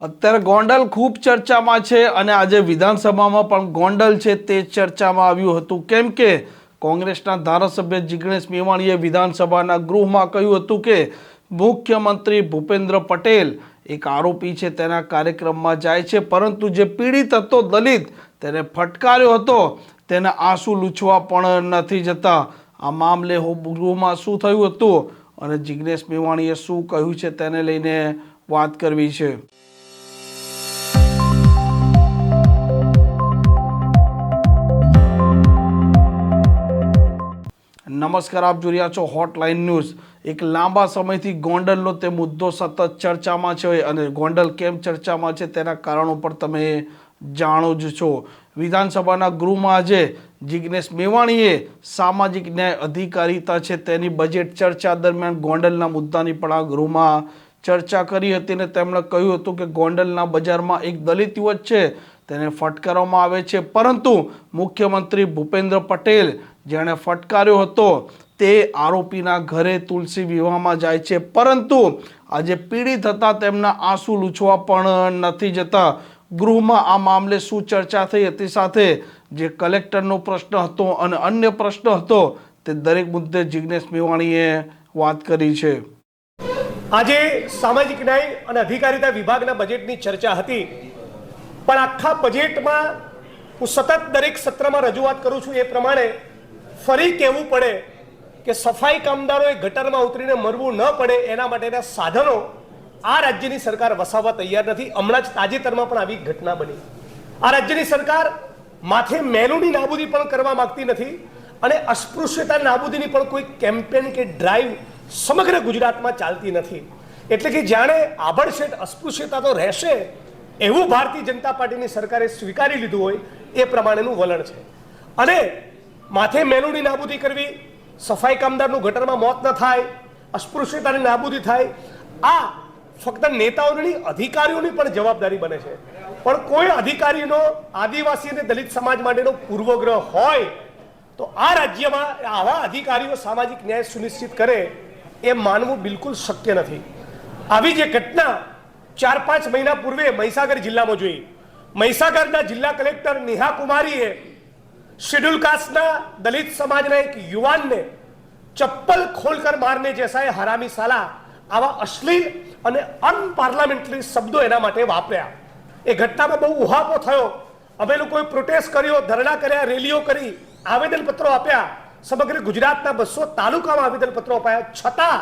અત્યારે ગોંડલ ખૂબ ચર્ચામાં છે અને આજે વિધાનસભામાં પણ ગોંડલ છે તે ચર્ચામાં આવ્યું હતું, કેમ કે કોંગ્રેસના ધારાસભ્ય જિગ્નેશ મેવાણીએ વિધાનસભાના ગૃહમાં કહ્યું હતું કે મુખ્યમંત્રી ભૂપેન્દ્ર પટેલ એક આરોપી છે, તેના કાર્યક્રમમાં જાય છે, પરંતુ જે પીડિત હતો દલિત તેને ફટકાર્યો હતો તેને આંસુ લૂછવા પણ નથી જતા. આ મામલે ગૃહમાં શું થયું હતું અને જિગ્નેશ મેવાણીએ શું કહ્યું છે તેને લઈને વાત કરવી છે. નમસ્કાર, આપ જોઈ રહ્યા છો હોટલાઇન ન્યૂઝ. એક લાંબા સમયથી ગોંડલનો તે મુદ્દો સતત ચર્ચામાં છે અને ગોંડલ કેમ ચર્ચામાં છે તેના કારણો પર તમે જાણો જ છો. વિધાનસભાના ગૃહમાં આજે જિગ્નેશ મેવાણીએ સામાજિક ન્યાય અધિકારીતા છે તેની બજેટ ચર્ચા દરમિયાન ગોંડલના મુદ્દાની પણ આ ગૃહમાં ચર્ચા કરી હતી અને તેમણે કહ્યું હતું કે ગોંડલના બજારમાં એક દલિત યુવક છે તેને ફટકારવામાં આવે છે, પરંતુ મુખ્યમંત્રી ભૂપેન્દ્ર પટેલ જેણે ફટકાર્યો હતો તે આરોપીના ઘરે તુલસી વિવાહમાં જાય છે, પરંતુ આજે પીડિત હતા તેમના આંસુ લૂછવા પણ નથી જતા. ગૃહમાં આ મામલે શું ચર્ચા થઈ હતી, સાથે જે કલેક્ટરનો પ્રશ્ન હતો અને અન્ય પ્રશ્ન હતો તે દરેક મુદ્દે જિગ્નેશ મેવાણીએ વાત કરી છે. આજે સામાજિક ન્યાય અને અધિકારીતા વિભાગના બજેટની ચર્ચા હતી, પણ આખા બજેટમાં હું સતત દરેક સત્રમાં રજૂઆત કરું છું એ પ્રમાણે ફરી કહેવું પડે કે સફાઈ કામદારોએ ગટરમાં ઉતરીને મરવું ન પડે એના માટેના સાધનો આ રાજ્યની સરકાર વસાવવા તૈયાર નથી. હમણાં જ તાજેતરમાં પણ આવી ઘટના બની. આ રાજ્યની સરકાર માથે મેનુની નાબૂદી પણ કરવા માંગતી નથી અને અસ્પૃશ્યતા નાબૂદીની પણ કોઈ કેમ્પેન કે ડ્રાઈવ સમગ્ર ગુજરાતમાં ચાલતી નથી. એટલે કે જાણે આભડછેટ અસ્પૃશ્યતા તો રહેશે એવું ભારતીય જનતા પાર્ટીની સરકારે સ્વીકારી લીધું હોય એ પ્રમાણેનું વલણ છે. અને માથે મેનુની નાબૂદી કરવી, સફાઈ કામદારનું ગટરમાં મોત ન થાય, અસ્પૃશ્યતાની નાબૂદી થાય, આ ફક્ત નેતાઓની અધિકારીઓની પણ જવાબદારી બને છે. પણ કોઈ અધિકારીનો આદિવાસી અને દલિત સમાજ માટેનો પૂર્વગ્રહ હોય તો આ રાજ્યમાં આવા અધિકારીઓ સામાજિક ન્યાય સુનિશ્ચિત કરે એ માનવું બિલકુલ શક્ય નથી. આવી જે ઘટના 4-5 મહિના પૂર્વે મહીસાગર જિલ્લામાં જોઈ. મહીસાગરના જિલ્લા કલેક્ટર નેહા કુમારીએ શેડ્યુલ કાસ્ટના દલિત સમાજના એક યુવાનને ચપ્પલ ખોલકર મારને જૈસા એ હરામી સાલા આવા અશ્લીલ અને અનપાર્લામેન્ટરી શબ્દો એના માટે વાપર્યા. એ ઘટનામાં બહુ ઉહાપો થયો. અમે લોકોએ પ્રોટેસ્ટ કર્યો, ધરણા કર્યા, રેલીઓ કરી, આવેદનપત્રો આપ્યા. સમગ્ર ગુજરાતના 200 તાલુકામાં આવેદનપત્રો અપાયા. છતાં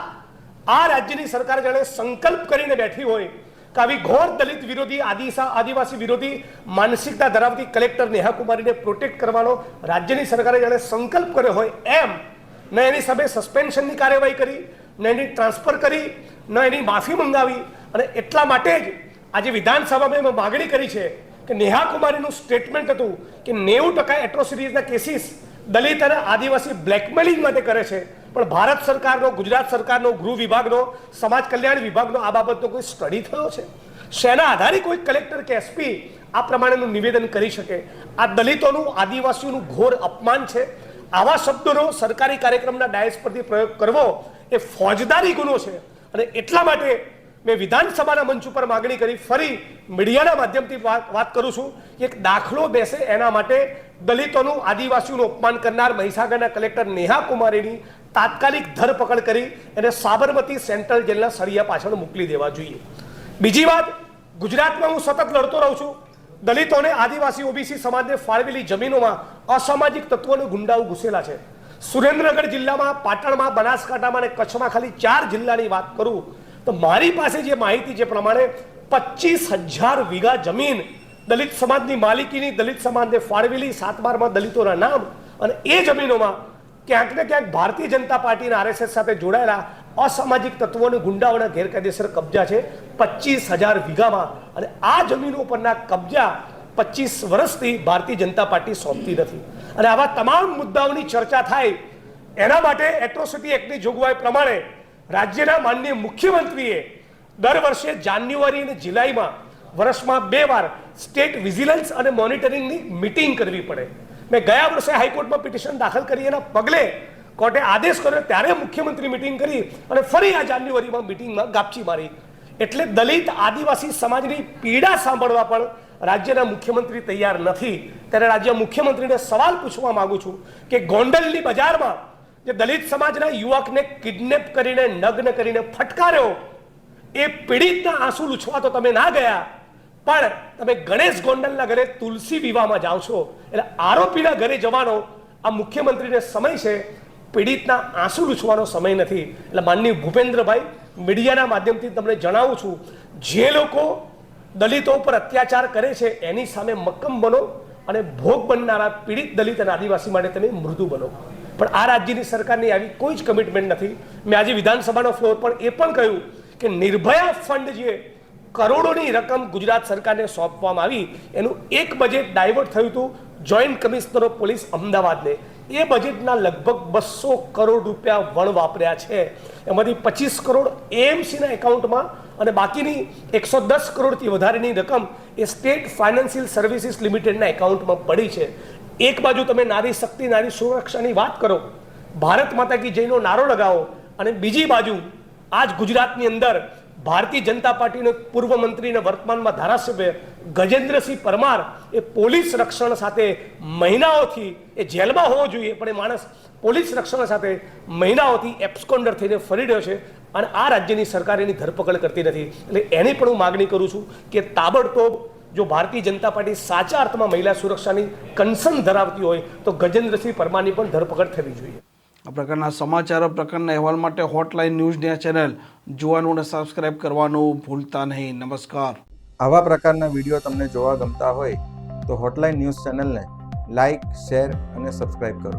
આ રાજ્યની સરકાર જાણે સંકલ્પ કરીને બેઠી હોય કે આવી ઘોર દલિત વિરોધી, આદિવાસી વિરોધી માનસિકતા ધરાવતી કલેક્ટર નેહા કુમારીને પ્રોટેક્ટ કરવાનો રાજ્યની સરકારે જાણે સંકલ્પ કર્યો હોય એમ ન એની સામે સસ્પેન્શનની કાર્યવાહી કરી, ન એની ટ્રાન્સફર કરી, ન એની માફી મંગાવી. અને એટલા માટે જ આજે વિધાનસભામાં એમાં માગણી કરી છે કે નેહા કુમારીનું સ્ટેટમેન્ટ હતું કે 90% એટ્રોસિટીઝના કેસીસ દલિત અને આદિવાસી બ્લેકમેલિંગ માટે કરે છે, પણ ભારત સરકારનો, ગુજરાત સરકારનો, ગૃહ વિભાગનો, સમાજ કલ્યાણ વિભાગનો આ બાબતનો કોઈ સ્ટડી થયો છે? શેના આધારે કોઈ કલેક્ટર કે એસપી આ પ્રમાણેનું નિવેદન કરી શકે? આ દલિતોનું, આદિવાસીઓનું ઘોર અપમાન છે. આવા શબ્દોનો સરકારી કાર્યક્રમના ડાયસ પરથી પ્રયોગ કરવો એ ફોજદારી ગુનો છે. અને એટલા માટે મેં વિધાનસભાના મંચ ઉપર માગણી કરી, ફરી મીડિયાના માધ્યમથી વાત કરું છું કે એક દાખલો બેસે એના માટે દલિતોનું, આદિવાસીઓનું અપમાન કરનાર મહીસાગરના કલેક્ટર નેહા કુમારીની તાત્કાલિક ધરપકડ કરી એને સાબરમતી સેન્ટ્રલ જેલના સળિયા પાછળ મોકલી દેવા જોઈએ. બીજી વાત, ગુજરાતમાં હું સતત લડતો રહું છું. દલિતોને, આદિવાસી, ઓબીસી સમાજને ફાળવેલી જમીનોમાં અસામાજિક તત્વો અને ગુંડાઓ ઘૂસેલા છે. સુરેન્દ્રનગર જિલ્લામાં, પાટણમાં, બનાસકાંઠામાં અને કચ્છમાં ખાલી 4 જિલ્લાની વાત કરું તો મારી પાસે જે માહિતી છે પ્રમાણે 25,000 વીઘા જમીન દલિત સમાજની માલિકીની, દલિત સમાજને ફાળવેલી, 7/12માં દલિતોના નામ, અને એ જમીનોમાં ક્યાંક ને ક્યાંક ભારતીય જનતા પાર્ટીના આરએસએસ સાથે જોડાયેલા અસામાજિક તત્વો અને ગુંડાઓના ગેરકાયદેસર કબજા છે 25,000 વીઘામાં. અને આ જમીનો પરના કબજા 25 વર્ષથી ભારતીય જનતા પાર્ટી સોંપતી નથી. અને આવા તમામ મુદ્દાઓની ચર્ચા થાય એના માટે એટ્રોસિટી એક્ટની જોગવાઈ પ્રમાણે રાજ્યના માનનીય મુખ્યમંત્રીએ દર વર્ષે જાન્યુઆરી અને જુલાઈમાં વર્ષમાં 2 વાર સ્ટેટ વિજિલન્સ અને મોનિટરિંગની મિટિંગ કરવી પડે. મેં ગયા વર્ષે હાઈકોર્ટમાં પિટિશન દાખલ કરી, એના પગલે કોર્ટે આદેશ કર્યો ત્યારે મુખ્યમંત્રી મિટિંગ કરી અને ફરી આ જાન્યુઆરીમાં મિટિંગમાં ગાપચી મારી. એટલે દલિત આદિવાસી સમાજની પીડા સાંભળવા પણ રાજ્યના મુખ્યમંત્રી તૈયાર નથી. ત્યારે રાજ્ય મુખ્યમંત્રીને સવાલ પૂછવા માંગુ છું કે ગોંડલની બજારમાં જે દલિત સમાજના યુવકને કિડનેપ કરીને નગ્ન કરીને ફટકાર્યો, એ પીડિતના આંસુ લૂછવા તો તમે ના ગયા, પણ તમે ગણેશ ગોંડલના ઘરે તુલસી વિવાહમાં જાઓ છો. એટલે આરોપીના ઘરે જવાનો આ મુખ્યમંત્રીને સમય છે, પીડિતના આંસુ લૂછવાનો સમય નથી. એટલે માનનીય ભૂપેન્દ્રભાઈ, મીડિયાના માધ્યમથી તમને જણાવું છું, જે લોકો દલિતો ઉપર અત્યાચાર કરે છે એની સામે મક્કમ બનો અને ભોગ બનનારા પીડિત દલિત અને આદિવાસી માટે તમે મૃદુ બનો. પણ આ રાજ્યની સરકારની આવી કોઈ જ કમિટમેન્ટ નથી. મેં આજે વિધાનસભાનો ફ્લોર પર એ પણ કહ્યું કે નિર્ભયા ફંડ જે કરોડોની રકમ ગુજરાત સરકારને સોંપવામાં આવી, એનું એક બજેટ ડાયવર્ટ થયું હતું જોઈન્ટ કમિશનર ઓફ પોલીસ અમદાવાદને. એ બજેટના લગભગ 200 કરોડ રૂપિયા વણ વાપર્યા છે. એમાંથી 25 કરોડ એએમસીના એકાઉન્ટમાં અને બાકીની 110 કરોડથી વધારેની રકમ એ સ્ટેટ ફાઇનાન્શિયલ સર્વિસીસ લિમિટેડના એકાઉન્ટમાં પડી છે. એક બાજુ તમે નારી શક્તિ, નારી સુરક્ષાની વાત કરો, ભારત માતા કી જયનો નારો લગાવો, અને બીજી બાજુ આજ ગુજરાતની અંદર ભારતીય જનતા પાર્ટીનો પૂર્વ મંત્રી અને વર્તમાનમાં ધારાસભ્ય ગજેન્દ્રસિંહ પરમાર એ પોલીસ રક્ષણ સાથે મહિનાઓથી, એ જેલમાં હોવો જોઈએ પણ એ માણસ પોલીસ રક્ષણ સાથે મહિનાઓથી એબ્સ્કોન્ડર થઈને ફરી રહ્યો છે, અને આ રાજ્યની સરકાર એની ધરપકડ કરતી નથી. એટલે એની પણ હું માગણી કરું છું કે તાબડતોબ જો ભારતીય જનતા પાર્ટી સાચા અર્થમાં મહિલા સુરક્ષાની કન્સર્ન ધરાવતી હોય તો ગજેન્દ્રસિંહ પરમારની પણ ધરપકડ થવી જોઈએ. આ પ્રકારના સમાચારો, પ્રકારના અહેવાલ માટે હોટલાઇન ન્યૂઝની આ ચેનલ જોવાનું અને સબસ્ક્રાઇબ કરવાનું ભૂલતા નહીં. નમસ્કાર. આવા પ્રકારના વિડીયો તમને જોવા ગમતા હોય તો હોટલાઇન ન્યૂઝ ચેનલને લાઇક, શેર અને સબસ્ક્રાઇબ કરો.